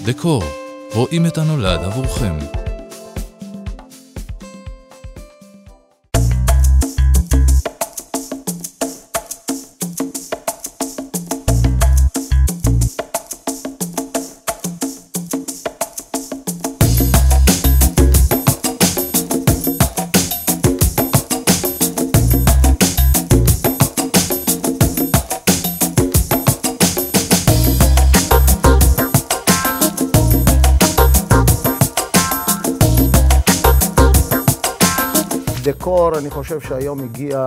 דקור, רואים את הנולד עבורכם. דקור, אני חושב שהיום הגיע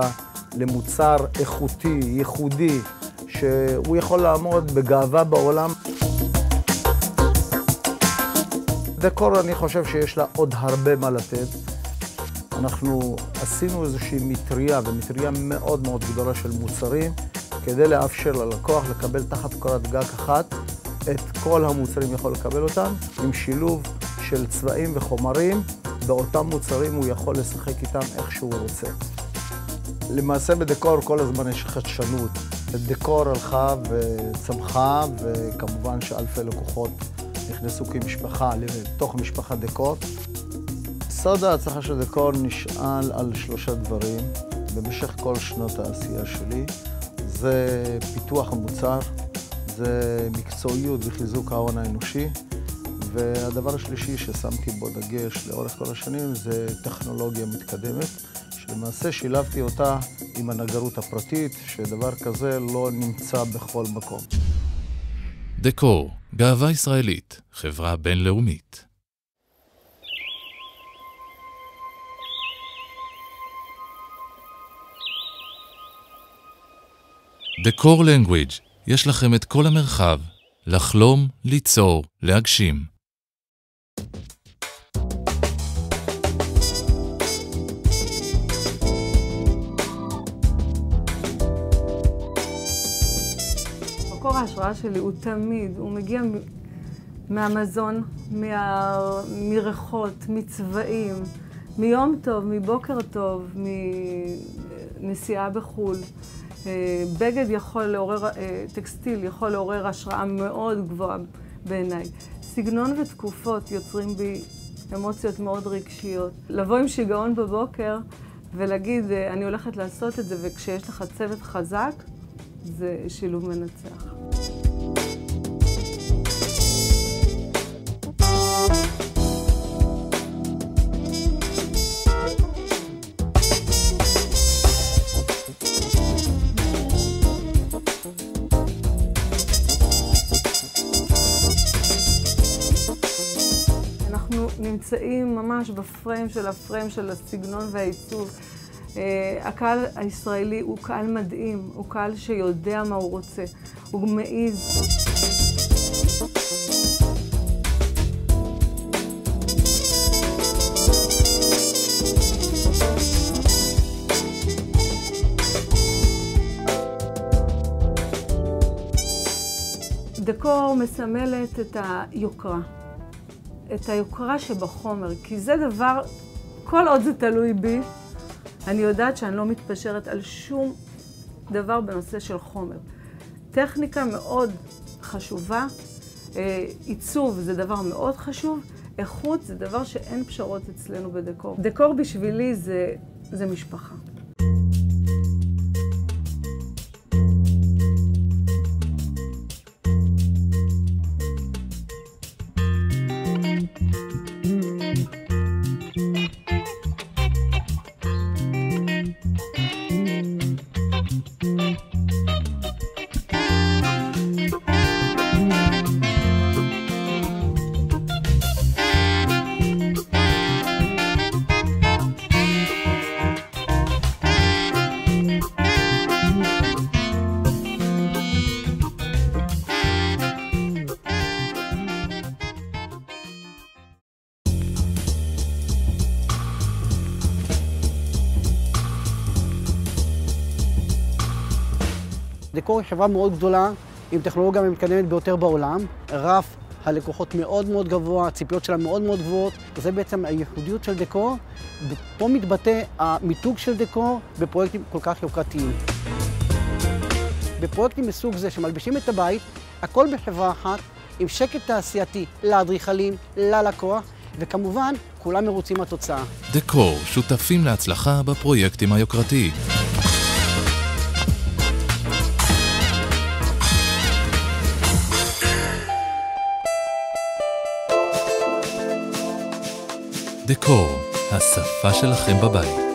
למוצר איכותי, ייחודי, שהוא יכול לעמוד בגאווה בעולם. דקור, אני חושב שיש לה עוד הרבה מה לתת. אנחנו עשינו איזושהי מטריה, ומטריה מאוד מאוד גדולה של מוצרים, כדי לאפשר ללקוח לקבל תחת קורת גג אחת את כל המוצרים יכול לקבל אותם, עם שילוב של צבעים וחומרים. באותם מוצרים הוא יכול לשחק איתם איך שהוא רוצה. למעשה בדקור כל הזמן יש חדשנות. דקור הלכה וצמחה, וכמובן שאלפי לקוחות נכנסו כמשפחה לתוך משפחת דקור. סוד ההצלחה של דקור נשען על 3 דברים במשך כל שנות העשייה שלי. זה פיתוח המוצר, זה מקצועיות וחיזוק ההון האנושי, והדבר השלישי ששמתי בו דגש לאורך כל השנים זה טכנולוגיה מתקדמת, שלמעשה שילבתי אותה עם הנגרות הפרטית, שדבר כזה לא נמצא בכל מקום. דקור, גאווה ישראלית, חברה בינלאומית. דקור לנגוויג', יש לכם את כל המרחב, לחלום, ליצור, להגשים. מקור ההשראה שלי הוא תמיד, הוא מגיע מהמזון, מריחות, מצבעים, מיום טוב, מבוקר טוב, מנסיעה בחול. בגד יכול לעורר, טקסטיל יכול לעורר השראה מאוד גבוהה בעיניי. סגנון ותקופות יוצרים בי אמוציות מאוד רגשיות. לבוא עם שיגעון בבוקר ולהגיד, אני הולכת לעשות את זה, וכשיש לך צוות חזק, זה שילוב מנצח. אנחנו נמצאים ממש בפריים של הסגנון והעיצוב. הקהל הישראלי הוא קהל מדהים, הוא קהל שיודע מה הוא רוצה, הוא מעיז. דקור מסמלת את היוקרה. את היוקרה שבחומר, כי זה דבר, כל עוד זה תלוי בי, אני יודעת שאני לא מתפשרת על שום דבר בנושא של חומר. טכניקה מאוד חשובה, עיצוב זה דבר מאוד חשוב, איכות זה דבר שאין פשרות אצלנו בדקור. דקור בשבילי זה משפחה. דקור היא חברה מאוד גדולה, עם טכנולוגיה מתקדמת ביותר בעולם. רף הלקוחות מאוד מאוד גבוה, הציפיות שלה מאוד מאוד גבוהות. וזה בעצם הייחודיות של דקור. פה מתבטא המיתוג של דקור בפרויקטים כל כך יוקרתיים. בפרויקטים מסוג זה שמלבישים את הבית, הכל בחברה אחת, עם שקט תעשייתי לאדריכלים, ללקוח, וכמובן, כולם מרוצים מהתוצאה. דקור, שותפים להצלחה בפרויקטים היוקרתיים. דקור, השפה שלכם בבית.